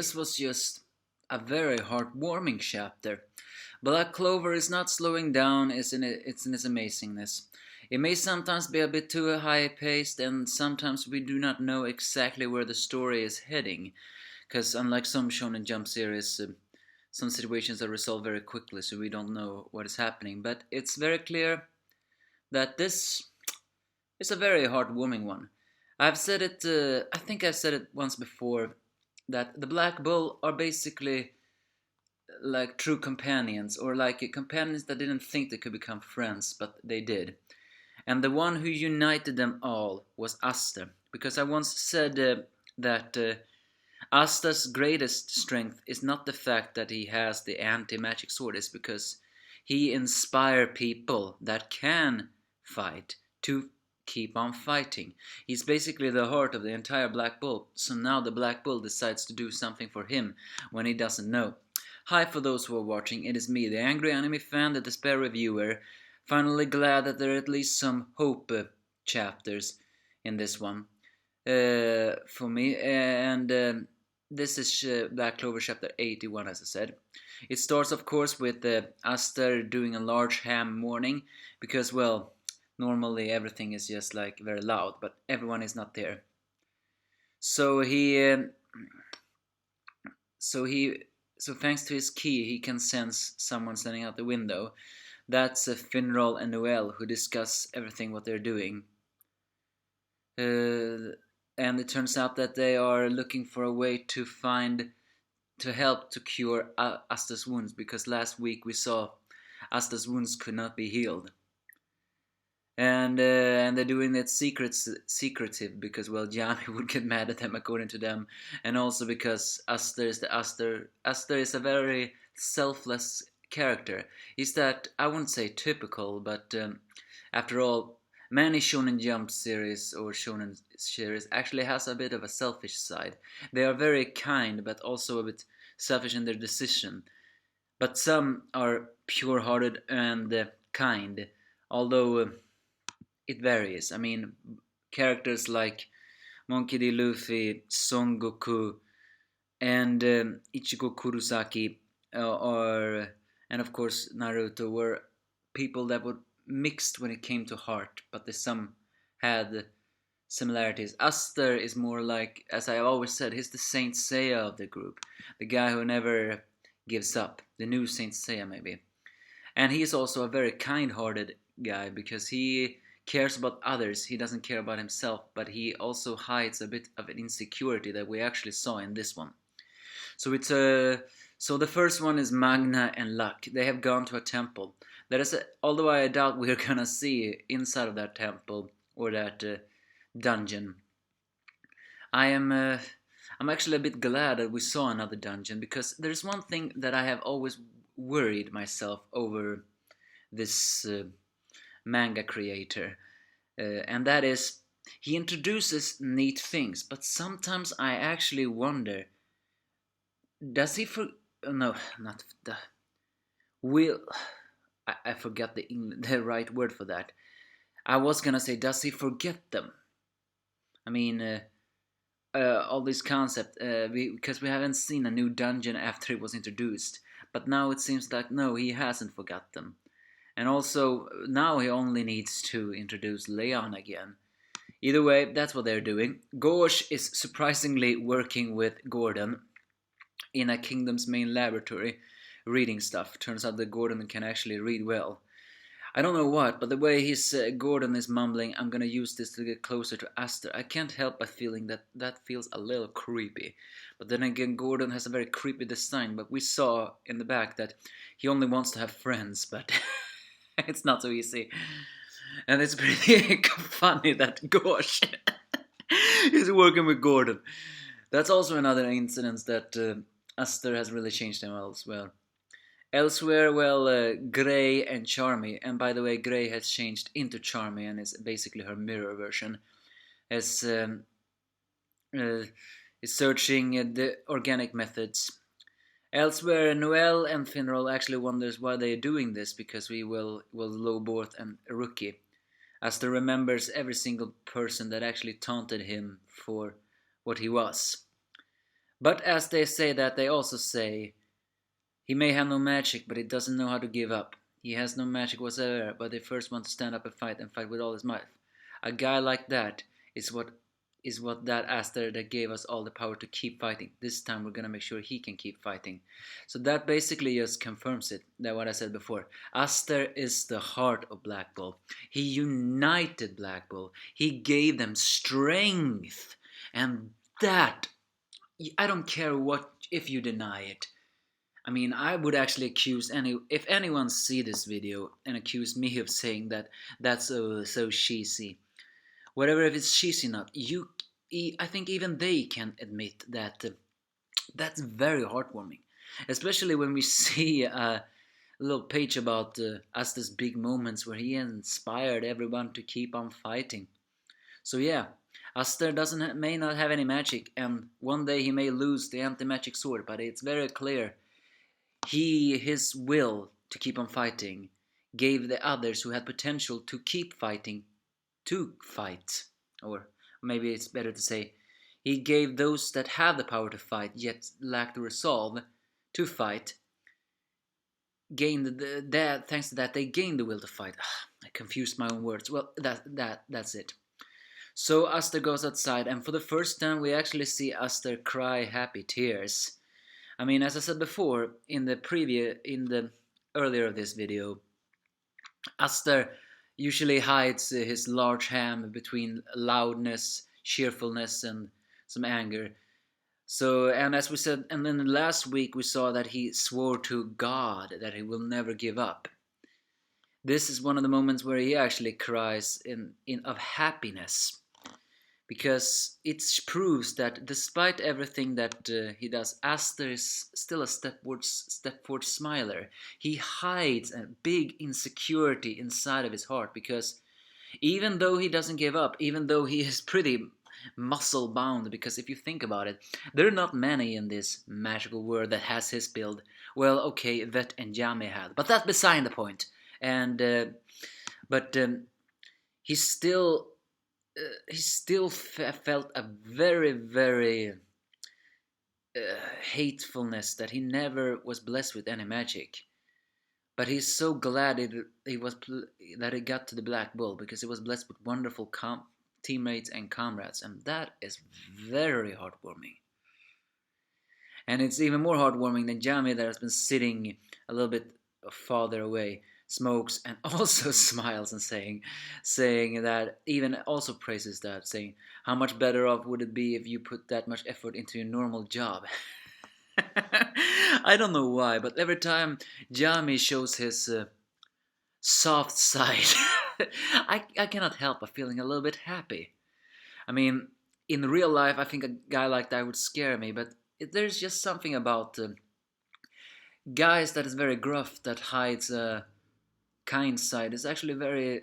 this was just a very heartwarming chapter. Black Clover is not slowing down, it's in its amazingness. It may sometimes be a bit too high paced, and sometimes we do not know exactly where the story is heading. Because unlike some Shonen Jump series, some situations are resolved very quickly, so we don't know what is happening. But it's very clear that this is a very heartwarming one. I've said it, I think I've said it once before, that the Black Bull are basically like true companions, or like companions that didn't think they could become friends, but they did. And the one who united them all was Aster, because I once said that Aster's greatest strength is not the fact that he has the anti-magic sword, it's because he inspires people that can fight to keep on fighting. He's basically the heart of the entire Black Bull, so now the Black Bull decides to do something for him when he doesn't know. Hi for those who are watching, it is me, the angry anime fan, the despair reviewer, finally glad that there are at least some hope chapters in this one for me, and this is Black Clover chapter 81, as I said. It starts of course with Aster doing a large ham morning, because well, normally everything is just like very loud, but everyone is not there. So so thanks to his key, he can sense someone standing out the window. That's Finral and Noel, who discuss everything what they're doing. And it turns out that they are looking for a way to help to cure Asta's wounds, because last week we saw Asta's wounds could not be healed. And they're doing it secretive, because well, Gianni would get mad at them according to them, and also because Aster is a very selfless character. He's that, I wouldn't say typical, but after all, many Shonen Jump series or Shonen series actually has a bit of a selfish side. They are very kind, but also a bit selfish in their decision. But some are pure-hearted and kind, although it varies. I mean, characters like Monkey D. Luffy, Son Goku, and Ichigo Kurosaki, and of course Naruto, were people that were mixed when it came to heart, but some had similarities. Aster is more like, as I always said, he's the Saint Seiya of the group, the guy who never gives up, the new Saint Seiya maybe. And he is also a very kind-hearted guy, because he cares about others, he doesn't care about himself, but he also hides a bit of an insecurity that we actually saw in this one. So it's so the first one is Magna and Luck. They have gone to a temple. Although I doubt we're gonna see inside of that temple or that dungeon. I'm actually a bit glad that we saw another dungeon, because there's one thing that I have always worried myself over this manga creator, and that is he introduces neat things, but sometimes I actually wonder, does he no, not the will I forgot the right word for that. I was gonna say, does he forget them? I mean, all this concept, because we haven't seen a new dungeon after it was introduced, but now it seems like no, he hasn't forgot them. And also, now he only needs to introduce Leon again. Either way, that's what they're doing. Gosh is surprisingly working with Gordon in a kingdom's main laboratory, reading stuff. Turns out that Gordon can actually read well. I don't know what, but the way Gordon is mumbling, I'm gonna use this to get closer to Aster, I can't help but feeling that feels a little creepy. But then again, Gordon has a very creepy design, but we saw in the back that he only wants to have friends, but it's not so easy. And it's pretty funny that Gosh is working with Gordon. That's also another incident that Aster has really changed him elsewhere. Well, Grey and Charmy, and by the way, Grey has changed into Charmy and is basically her mirror version, is searching the organic methods. Elsewhere, Noel and Finral actually wonders why they are doing this, because we will lowboard and Rookie. Aster remembers every single person that actually taunted him for what he was. But as they say that, they also say, he may have no magic, but he doesn't know how to give up. He has no magic whatsoever, but he first wants to stand up and fight with all his might. A guy like that is what that Aster that gave us all the power to keep fighting. This time we're gonna make sure he can keep fighting. So that basically just confirms it, that what I said before. Aster is the heart of Black Bull. He united Black Bull. He gave them strength. And that, I don't care what if you deny it. I mean, I would actually accuse if anyone see this video and accuse me of saying that that's so cheesy. Whatever if it's cheesy or not, I think even they can admit that that's very heartwarming. Especially when we see a little page about Aster's big moments where he inspired everyone to keep on fighting. So yeah, Aster may not have any magic, and one day he may lose the anti-magic sword, but it's very clear his will to keep on fighting gave the others who had potential to keep fighting to fight. Or maybe it's better to say, he gave those that have the power to fight yet lack the resolve to fight, thanks to that they gained the will to fight. I confused my own words. Well, that's it. So Aster goes outside, and for the first time we actually see Aster cry happy tears. I mean, as I said before in the earlier of this video, Aster usually hides his large ham between loudness, cheerfulness, and some anger. So, and as we said, and then last week we saw that he swore to God that he will never give up. This is one of the moments where he actually cries of happiness, because it proves that despite everything that he does, Aster is still a step forward smiler. He hides a big insecurity inside of his heart, because even though he doesn't give up, even though he is pretty muscle bound, because if you think about it, there are not many in this magical world that has his build. Well, okay, Vet and Yami had, but that's beside the point. And he still felt a very, very hatefulness that he never was blessed with any magic. But he's so glad that he got to the Black Bull, because he was blessed with wonderful teammates and comrades, and that is very heartwarming. And it's even more heartwarming than Jamie, that has been sitting a little bit farther away, smokes, and also smiles and saying that, even also praises that, saying, how much better off would it be if you put that much effort into your normal job? I don't know why, but every time Jamie shows his soft side, I cannot help but feeling a little bit happy. I mean, in real life, I think a guy like that would scare me, but there's just something about guys that is very gruff, that hides a kind side, is actually very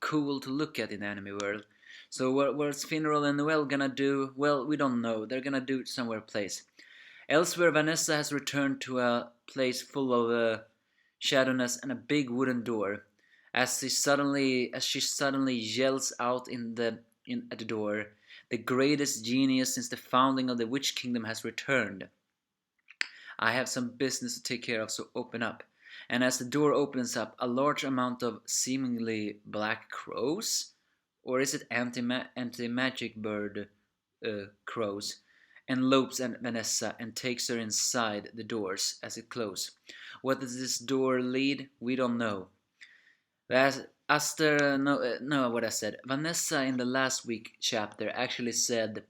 cool to look at in the anime world. So what's Finral and Noelle gonna do? Well, we don't know. They're gonna do it somewhere place. Elsewhere, Vanessa has returned to a place full of shadowness and a big wooden door. As she suddenly yells out at the door, the greatest genius since the founding of the Witch Kingdom has returned. I have some business to take care of, so open up. And as the door opens up, a large amount of seemingly black crows, or is it anti-magic bird crows, envelopes Vanessa and takes her inside the doors as it closes. What does this door lead? We don't know. Aster, what I said. Vanessa in the last week chapter actually said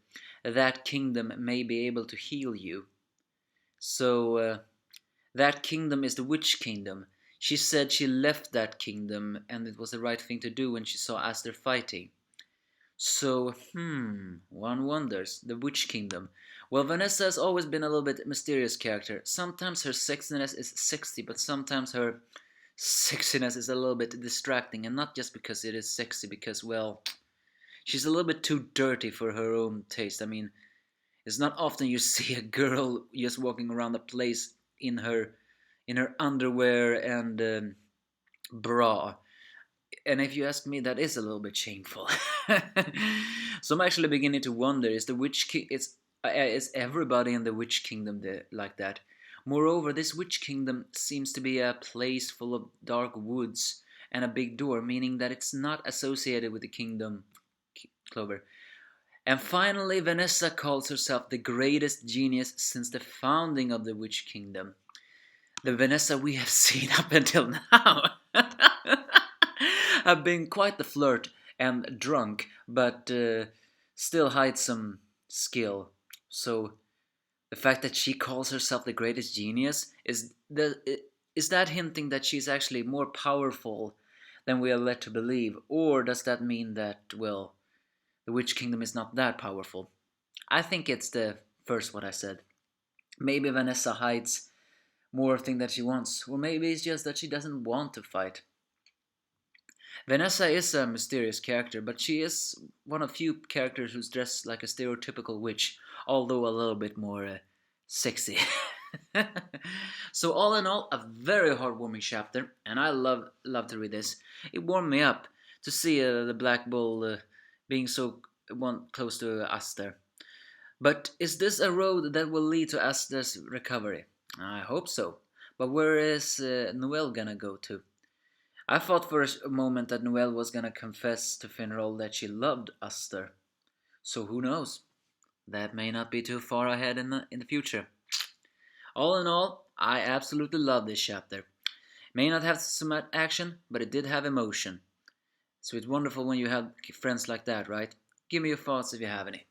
that kingdom may be able to heal you. So that kingdom is the Witch Kingdom. She said she left that kingdom and it was the right thing to do when she saw Aster fighting. So, one wonders, the Witch Kingdom. Well, Vanessa has always been a little bit mysterious character. Sometimes her sexiness is sexy, but sometimes her sexiness is a little bit distracting, and not just because it is sexy, because, well, she's a little bit too dirty for her own taste. I mean, it's not often you see a girl just walking around the place in her underwear and bra. And if you ask me, that is a little bit shameful. So I'm actually beginning to wonder, is the Witch King... Is everybody in the Witch Kingdom like that? Moreover, this Witch Kingdom seems to be a place full of dark woods and a big door, meaning that it's not associated with the kingdom, Clover. And finally, Vanessa calls herself the greatest genius since the founding of the Witch Kingdom. The Vanessa we have seen up until now have been quite the flirt and drunk, but still hides some skill. So the fact that she calls herself the greatest genius is that hinting that she's actually more powerful than we are led to believe, or does that mean that, well, the Witch Kingdom is not that powerful? I think it's the first what I said. Maybe Vanessa hides more thing that she wants, or maybe it's just that she doesn't want to fight. Vanessa is a mysterious character, but she is one of few characters who's dressed like a stereotypical witch, although a little bit more sexy. So all in all, a very heartwarming chapter, and I love to read this. It warmed me up to see the Black Bull being so close to Aster. But is this a road that will lead to Aster's recovery? I hope so. But where is Noelle gonna go to? I thought for a moment that Noelle was gonna confess to Finral that she loved Aster. So who knows? That may not be too far ahead in the future. All in all, I absolutely love this chapter. May not have so much action, but it did have emotion. So it's wonderful when you have friends like that, right? Give me your thoughts if you have any.